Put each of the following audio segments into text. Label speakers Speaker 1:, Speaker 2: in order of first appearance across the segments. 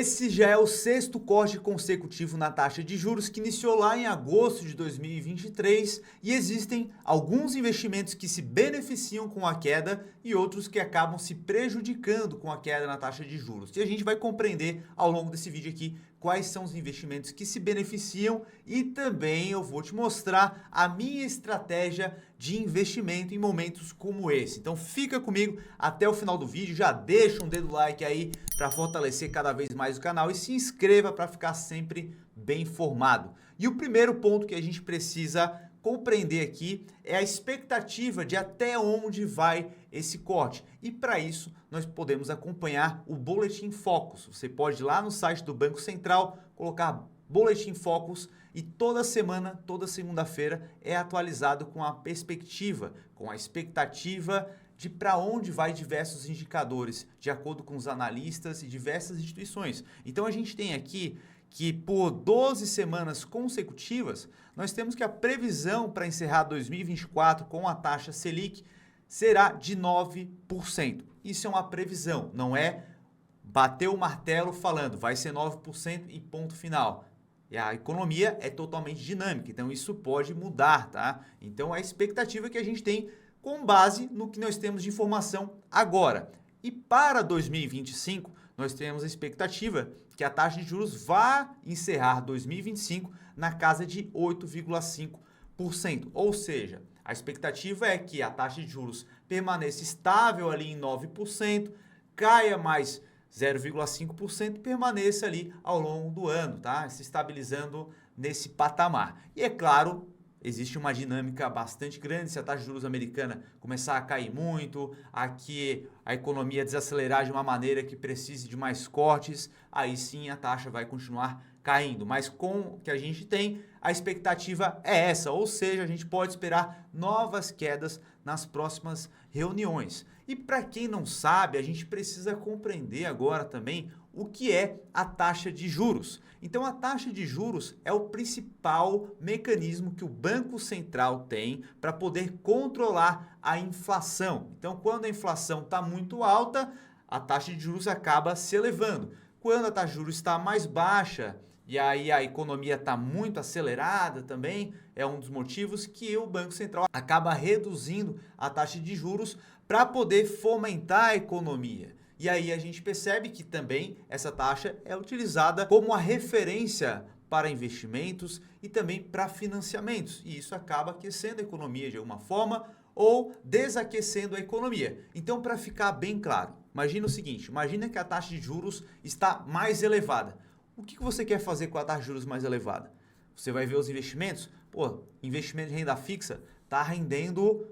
Speaker 1: Esse já é o sexto corte consecutivo na taxa de juros que iniciou lá em agosto de 2023 e existem alguns investimentos que se beneficiam com a queda e outros que acabam se prejudicando com a queda na taxa de juros. E a gente vai compreender ao longo desse vídeo aqui quais são os investimentos que se beneficiam e também eu vou te mostrar a minha estratégia de investimento em momentos como esse. Então fica comigo até o final do vídeo, já deixa um dedo like aí para fortalecer cada vez mais o canal e se inscreva para ficar sempre bem informado. E o primeiro ponto que a gente precisa compreender aqui é a expectativa de até onde vai esse corte. E para isso, nós podemos acompanhar o Boletim Focus. Você pode ir lá no site do Banco Central, colocar Boletim Focus e toda semana, toda segunda-feira é atualizado com a perspectiva, com a expectativa de para onde vai diversos indicadores, de acordo com os analistas e diversas instituições. Então a gente tem aqui que por 12 semanas consecutivas, nós temos que a previsão para encerrar 2024 com a taxa Selic será de 9%. Isso é uma previsão, não é bater o martelo falando vai ser 9% e ponto final. E a economia é totalmente dinâmica, então isso pode mudar, tá? Então a expectativa que a gente tem com base no que nós temos de informação agora. E para 2025, nós temos a expectativa que a taxa de juros vá encerrar 2025 na casa de 8,5%. Ou seja, a expectativa é que a taxa de juros permaneça estável ali em 9%, caia mais 0,5% e permaneça ali ao longo do ano, tá? Se estabilizando nesse patamar. E é claro, existe uma dinâmica bastante grande. Se a taxa de juros americana começar a cair muito, aqui a economia desacelerar de uma maneira que precise de mais cortes, aí sim a taxa vai continuar caindo. Mas com o que a gente tem, a expectativa é essa, ou seja, a gente pode esperar novas quedas nas próximas reuniões. E para quem não sabe, a gente precisa compreender agora também o que é a taxa de juros. Então, a taxa de juros é o principal mecanismo que o Banco Central tem para poder controlar a inflação. Então, quando a inflação está muito alta, a taxa de juros acaba se elevando. Quando a taxa de juros está mais baixa e aí a economia está muito acelerada também, é um dos motivos que o Banco Central acaba reduzindo a taxa de juros para poder fomentar a economia. E aí a gente percebe que também essa taxa é utilizada como a referência para investimentos e também para financiamentos. E isso acaba aquecendo a economia de alguma forma ou desaquecendo a economia. Então, para ficar bem claro, imagina o seguinte, imagina que a taxa de juros está mais elevada. O que você quer fazer com a taxa de juros mais elevada? Você vai ver os investimentos? Pô, investimento de renda fixa está rendendo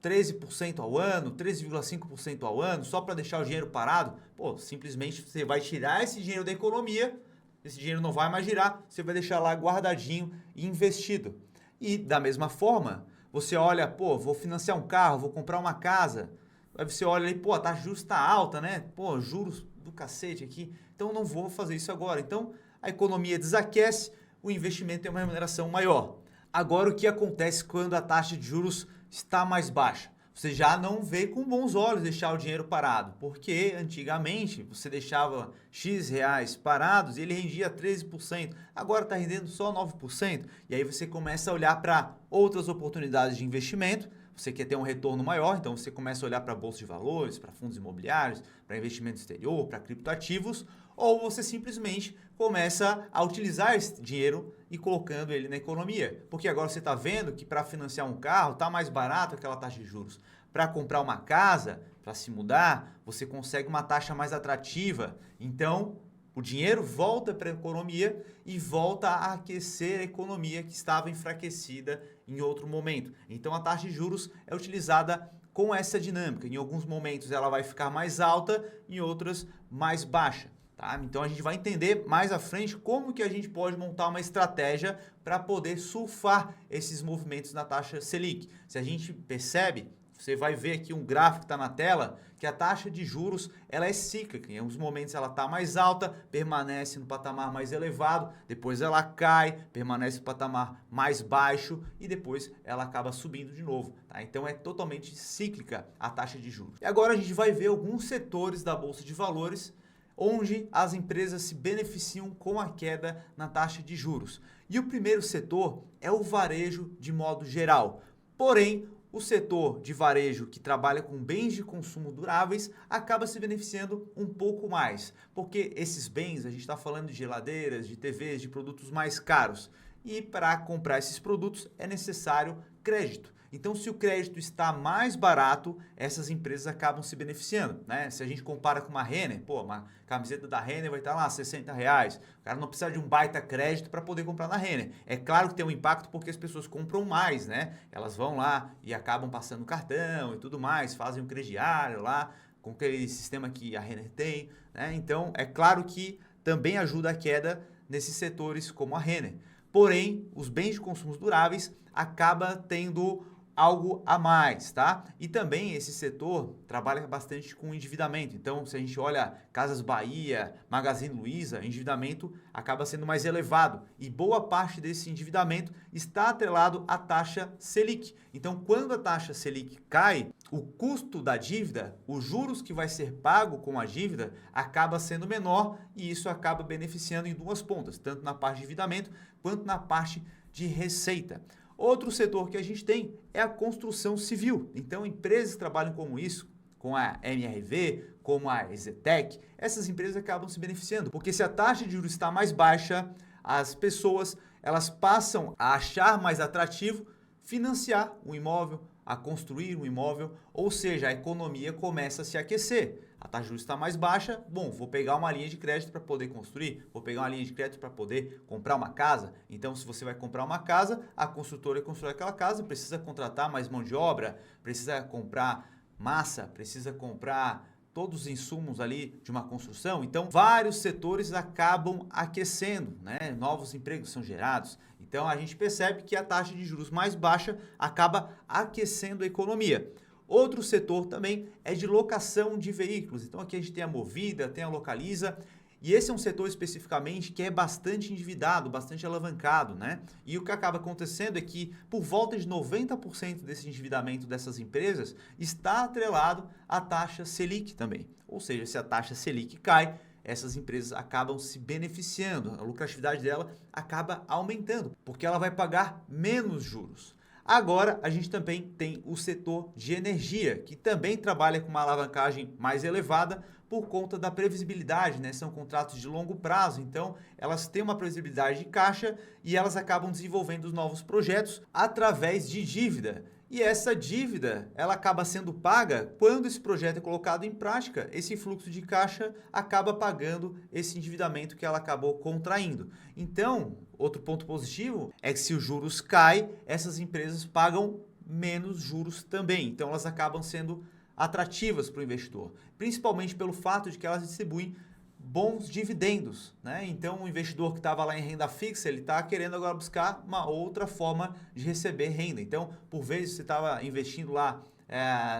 Speaker 1: 13% ao ano, 13,5% ao ano, só para deixar o dinheiro parado. Pô, simplesmente você vai tirar esse dinheiro da economia, esse dinheiro não vai mais girar, você vai deixar lá guardadinho e investido. E da mesma forma, você olha, pô, vou financiar um carro, vou comprar uma casa. Aí você olha ali, pô, a taxa de juros está alta, né? Pô, juros do cacete aqui, então não vou fazer isso agora. Então a economia desaquece, o investimento tem uma remuneração maior. Agora o que acontece quando a taxa de juros está mais baixa? Você já não vê com bons olhos deixar o dinheiro parado, porque antigamente você deixava X reais parados e ele rendia 13%, agora está rendendo só 9%, e aí você começa a olhar para outras oportunidades de investimento. Você quer ter um retorno maior, então você começa a olhar para a bolsa de valores, para fundos imobiliários, para investimento exterior, para criptoativos, ou você simplesmente começa a utilizar esse dinheiro e colocando ele na economia. Porque agora você está vendo que para financiar um carro está mais barato aquela taxa de juros. Para comprar uma casa, para se mudar, você consegue uma taxa mais atrativa. Então, o dinheiro volta para a economia e volta a aquecer a economia que estava enfraquecida em outro momento. Então, a taxa de juros é utilizada com essa dinâmica. Em alguns momentos ela vai ficar mais alta, em outras mais baixa. Tá? Então, a gente vai entender mais à frente como que a gente pode montar uma estratégia para poder surfar esses movimentos na taxa Selic. Se a gente percebe, você vai ver aqui um gráfico que está na tela, que a taxa de juros ela é cíclica. Em alguns momentos ela está mais alta, permanece no patamar mais elevado, depois ela cai, permanece no patamar mais baixo e depois ela acaba subindo de novo. Tá? Então é totalmente cíclica a taxa de juros. E agora a gente vai ver alguns setores da Bolsa de Valores onde as empresas se beneficiam com a queda na taxa de juros. E o primeiro setor é o varejo de modo geral. Porém, o setor de varejo que trabalha com bens de consumo duráveis acaba se beneficiando um pouco mais, porque esses bens, a gente está falando de geladeiras, de TVs, de produtos mais caros. E para comprar esses produtos é necessário crédito. Então, se o crédito está mais barato, essas empresas acabam se beneficiando, né? Se a gente compara com uma Renner, uma camiseta da Renner vai estar lá R$60. O cara não precisa de um baita crédito para poder comprar na Renner. É claro que tem um impacto porque as pessoas compram mais, né? Elas vão lá e acabam passando cartão e tudo mais, fazem um crediário lá com aquele sistema que a Renner tem, né? Então, é claro que também ajuda a queda nesses setores como a Renner. Porém, os bens de consumo duráveis acaba tendo algo a mais, tá? E também esse setor trabalha bastante com endividamento. Então, se a gente olha Casas Bahia, Magazine Luiza, o endividamento acaba sendo mais elevado. E boa parte desse endividamento está atrelado à taxa Selic. Então, quando a taxa Selic cai, o custo da dívida, os juros que vai ser pago com a dívida, acaba sendo menor e isso acaba beneficiando em duas pontas, tanto na parte de endividamento quanto na parte de receita. Outro setor que a gente tem é a construção civil. Então, empresas que trabalham como isso, com a MRV, como a EZTEC, essas empresas acabam se beneficiando, porque se a taxa de juros está mais baixa, as pessoas elas passam a achar mais atrativo financiar um imóvel, a construir um imóvel, ou seja, a economia começa a se aquecer. A taxa de juros está mais baixa, bom, vou pegar uma linha de crédito para poder construir, vou pegar uma linha de crédito para poder comprar uma casa. Então, se você vai comprar uma casa, a construtora constrói aquela casa, precisa contratar mais mão de obra, precisa comprar massa, precisa comprar todos os insumos ali de uma construção. Então, vários setores acabam aquecendo, né? Novos empregos são gerados. Então, a gente percebe que a taxa de juros mais baixa acaba aquecendo a economia. Outro setor também é de locação de veículos. Então, aqui a gente tem a Movida, tem a Localiza, e esse é um setor especificamente que é bastante endividado, bastante alavancado, né? E o que acaba acontecendo é que por volta de 90% desse endividamento dessas empresas está atrelado à taxa Selic também. Ou seja, se a taxa Selic cai, essas empresas acabam se beneficiando, a lucratividade dela acaba aumentando, porque ela vai pagar menos juros. Agora, a gente também tem o setor de energia, que também trabalha com uma alavancagem mais elevada por conta da previsibilidade, né? São contratos de longo prazo, então elas têm uma previsibilidade de caixa e elas acabam desenvolvendo os novos projetos através de dívida. E essa dívida, ela acaba sendo paga quando esse projeto é colocado em prática, esse fluxo de caixa acaba pagando esse endividamento que ela acabou contraindo. Então, outro ponto positivo é que se os juros caem, essas empresas pagam menos juros também. Então, elas acabam sendo atrativas para o investidor, principalmente pelo fato de que elas distribuem bons dividendos, né? Então, o investidor que estava lá em renda fixa, ele está querendo agora buscar uma outra forma de receber renda. Então, por vezes, você estava investindo lá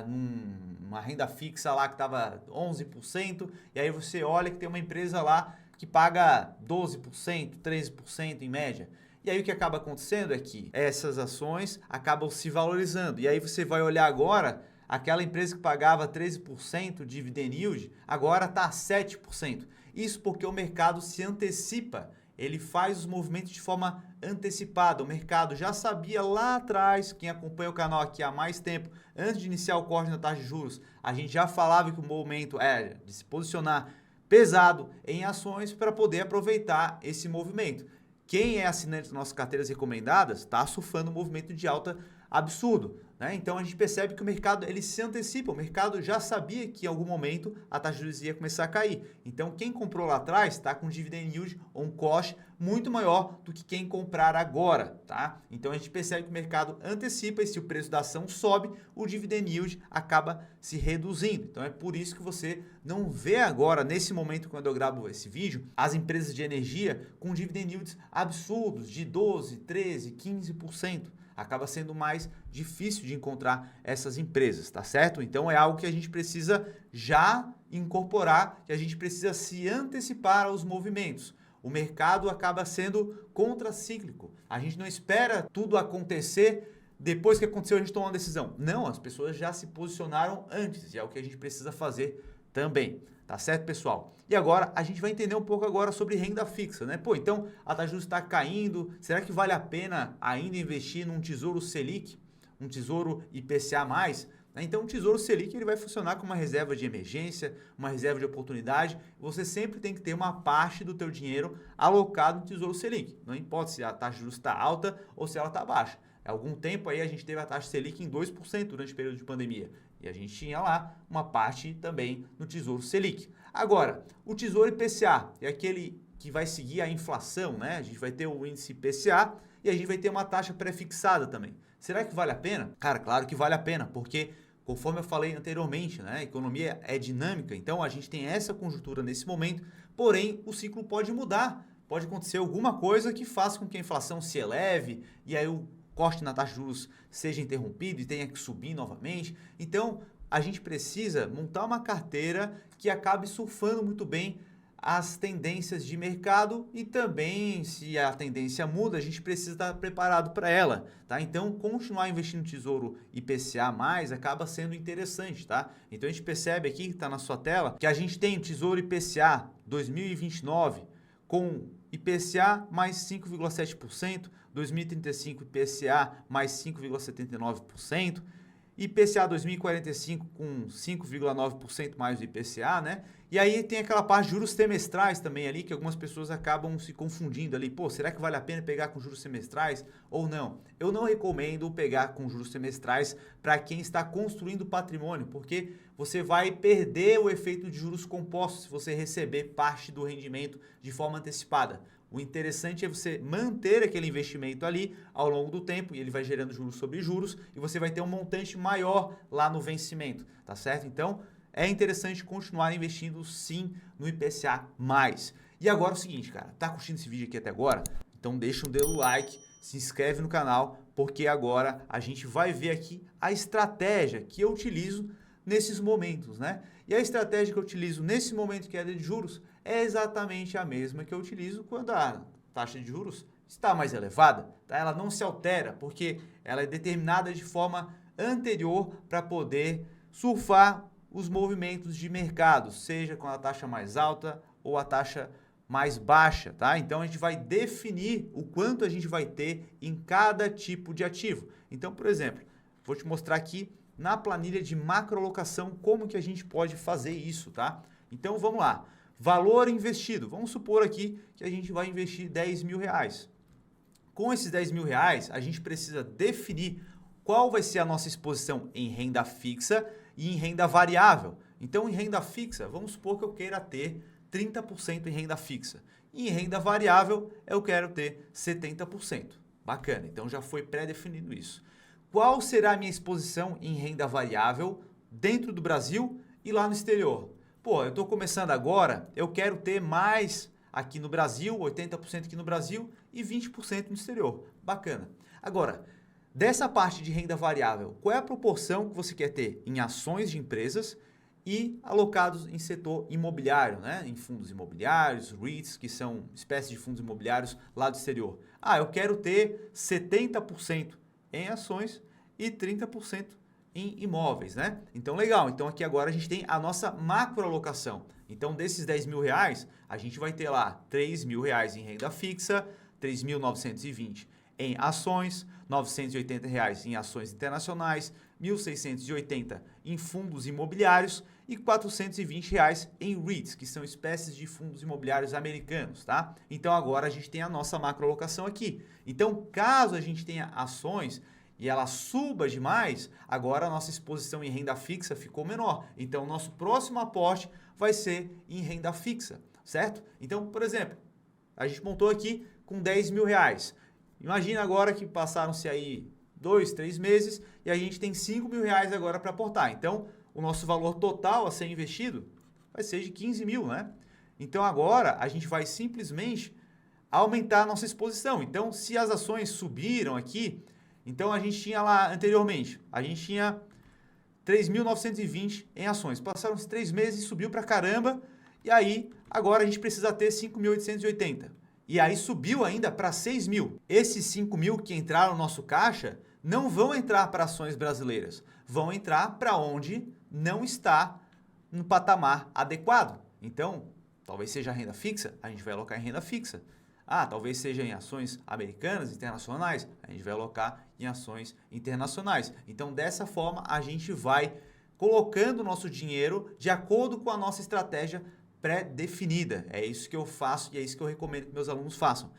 Speaker 1: numa renda fixa lá que estava 11%, e aí você olha que tem uma empresa lá que paga 12%, 13% em média. E aí o que acaba acontecendo é que essas ações acabam se valorizando. E aí você vai olhar agora, aquela empresa que pagava 13% de dividend yield, agora está a 7%. Isso porque o mercado se antecipa, ele faz os movimentos de forma antecipada. O mercado já sabia lá atrás, quem acompanha o canal aqui há mais tempo, antes de iniciar o corte na taxa de juros, a gente já falava que o momento é de se posicionar pesado em ações para poder aproveitar esse movimento. Quem é assinante das nossas carteiras recomendadas está surfando um movimento de alta absurdo, né? Então a gente percebe que o mercado ele se antecipa, o mercado já sabia que em algum momento a taxa de juros ia começar a cair. Então quem comprou lá atrás está com dividend yield ou um cost muito maior do que quem comprar agora, tá? Então a gente percebe que o mercado antecipa e se o preço da ação sobe, o dividend yield acaba se reduzindo. Então é por isso que você não vê agora, nesse momento quando eu gravo esse vídeo, as empresas de energia com dividend yields absurdos de 12, 13, 15%. Acaba sendo mais difícil de encontrar essas empresas, tá certo? Então é algo que a gente precisa já incorporar, que a gente precisa se antecipar aos movimentos. O mercado acaba sendo contracíclico. A gente não espera tudo acontecer depois que aconteceu a gente tomar uma decisão. Não, as pessoas já se posicionaram antes e é o que a gente precisa fazer também. Tá certo, pessoal? E agora a gente vai entender um pouco agora sobre renda fixa, né? Pô, então a taxa de juros está caindo, será que vale a pena ainda investir num Tesouro Selic, um Tesouro IPCA+? Então o Tesouro Selic ele vai funcionar como uma reserva de emergência, uma reserva de oportunidade. Você sempre tem que ter uma parte do teu dinheiro alocado no Tesouro Selic. Não importa se a taxa de juros está alta ou se ela está baixa. Há algum tempo aí a gente teve a taxa Selic em 2% durante o período de pandemia. E a gente tinha lá uma parte também no Tesouro Selic. Agora, o Tesouro IPCA é aquele que vai seguir a inflação, né? A gente vai ter o índice IPCA e a gente vai ter uma taxa pré-fixada também. Será que vale a pena? Cara, claro que vale a pena, porque conforme eu falei anteriormente, né, a economia é dinâmica, então a gente tem essa conjuntura nesse momento, porém o ciclo pode mudar, pode acontecer alguma coisa que faça com que a inflação se eleve e aí o corte na taxa de juros seja interrompido e tenha que subir novamente. Então a gente precisa montar uma carteira que acabe surfando muito bem as tendências de mercado e também, se a tendência muda, a gente precisa estar preparado para ela, tá? Então, continuar investindo no Tesouro IPCA+, acaba sendo interessante, tá? Então, a gente percebe aqui, que está na sua tela, que a gente tem o Tesouro IPCA 2029 com IPCA mais 5,7%, 2035 IPCA mais 5,79%, IPCA 2045 com 5,9% mais do IPCA, né? E aí tem aquela parte de juros semestrais também ali, que algumas pessoas acabam se confundindo ali. Pô, será que vale a pena pegar com juros semestrais ou não? Eu não recomendo pegar com juros semestrais para quem está construindo patrimônio, porque você vai perder o efeito de juros compostos se você receber parte do rendimento de forma antecipada. O interessante é você manter aquele investimento ali ao longo do tempo e ele vai gerando juros sobre juros e você vai ter um montante maior lá no vencimento, tá certo? Então, é interessante continuar investindo sim no IPCA+. E agora é o seguinte, cara, tá curtindo esse vídeo aqui até agora? Então deixa um dedo no like, se inscreve no canal, porque agora a gente vai ver aqui a estratégia que eu utilizo nesses momentos, né? E a estratégia que eu utilizo nesse momento que é de juros é exatamente a mesma que eu utilizo quando a taxa de juros está mais elevada, tá? Ela não se altera, porque ela é determinada de forma anterior para poder surfar os movimentos de mercado, seja com a taxa mais alta ou a taxa mais baixa, tá? Então a gente vai definir o quanto a gente vai ter em cada tipo de ativo. Então, por exemplo, vou te mostrar aqui na planilha de macroalocação como que a gente pode fazer isso, tá? Então vamos lá. Valor investido. Vamos supor aqui que a gente vai investir R$10.000. Com esses R$10.000, a gente precisa definir qual vai ser a nossa exposição em renda fixa e em renda variável. Então, em renda fixa, vamos supor que eu queira ter 30% em renda fixa. E em renda variável, eu quero ter 70%. Bacana, então já foi pré-definido isso. Qual será a minha exposição em renda variável dentro do Brasil e lá no exterior? Pô, eu estou começando agora, eu quero ter mais aqui no Brasil, 80% aqui no Brasil e 20% no exterior. Bacana. Agora, dessa parte de renda variável, qual é a proporção que você quer ter em ações de empresas e alocados em setor imobiliário, né? Em fundos imobiliários, REITs, que são espécies de fundos imobiliários lá do exterior? Ah, eu quero ter 70% em ações e 30% em imóveis, né? Então, legal. Então, aqui agora a gente tem a nossa macroalocação. Então, desses R$10.000, a gente vai ter lá R$3.000 em renda fixa, 3.920 em ações, R$980 em ações internacionais, 1.680 em fundos imobiliários e R$420 em REITs, que são espécies de fundos imobiliários americanos, tá? Então agora a gente tem a nossa macroalocação aqui. Então, caso a gente tenha ações e ela suba demais, agora a nossa exposição em renda fixa ficou menor. Então, o nosso próximo aporte vai ser em renda fixa, certo? Então, por exemplo, a gente montou aqui com R$10.000. Imagina agora que passaram-se aí 2, 3 meses e a gente tem R$5.000 agora para aportar. Então, o nosso valor total a ser investido vai ser de 15.000, né? Então, agora a gente vai simplesmente aumentar a nossa exposição. Então, se as ações subiram aqui, então a gente tinha lá anteriormente, a gente tinha 3.920 em ações. Passaram os 3 meses e subiu para caramba. E aí, agora a gente precisa ter 5.880. E aí subiu ainda para 6.000. Esses 5.000 que entraram no nosso caixa não vão entrar para ações brasileiras. Vão entrar para onde não está no patamar adequado. Então, talvez seja renda fixa, a gente vai alocar em renda fixa. Ah, talvez seja em ações americanas, internacionais, a gente vai alocar em ações internacionais. Então, dessa forma, a gente vai colocando o nosso dinheiro de acordo com a nossa estratégia pré-definida. É isso que eu faço e é isso que eu recomendo que meus alunos façam.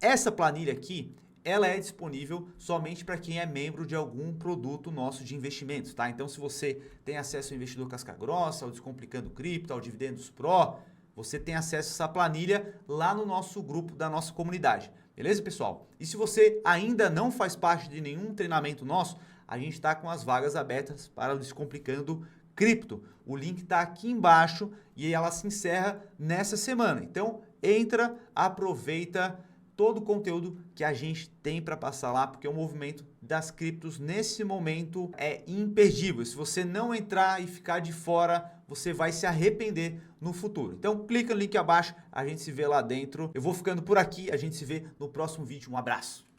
Speaker 1: Essa planilha aqui, ela é disponível somente para quem é membro de algum produto nosso de investimentos, tá? Então, se você tem acesso ao Investidor Casca Grossa, ao Descomplicando Cripto, ao Dividendos Pro, você tem acesso a essa planilha lá no nosso grupo da nossa comunidade. Beleza, pessoal? E se você ainda não faz parte de nenhum treinamento nosso, a gente está com as vagas abertas para o Descomplicando Cripto. O link está aqui embaixo e ela se encerra nessa semana. Então, entra, aproveita todo o conteúdo que a gente tem para passar lá, porque o movimento das criptos nesse momento é imperdível. Se você não entrar e ficar de fora, você vai se arrepender no futuro. Então, clica no link abaixo, a gente se vê lá dentro. Eu vou ficando por aqui, a gente se vê no próximo vídeo. Um abraço!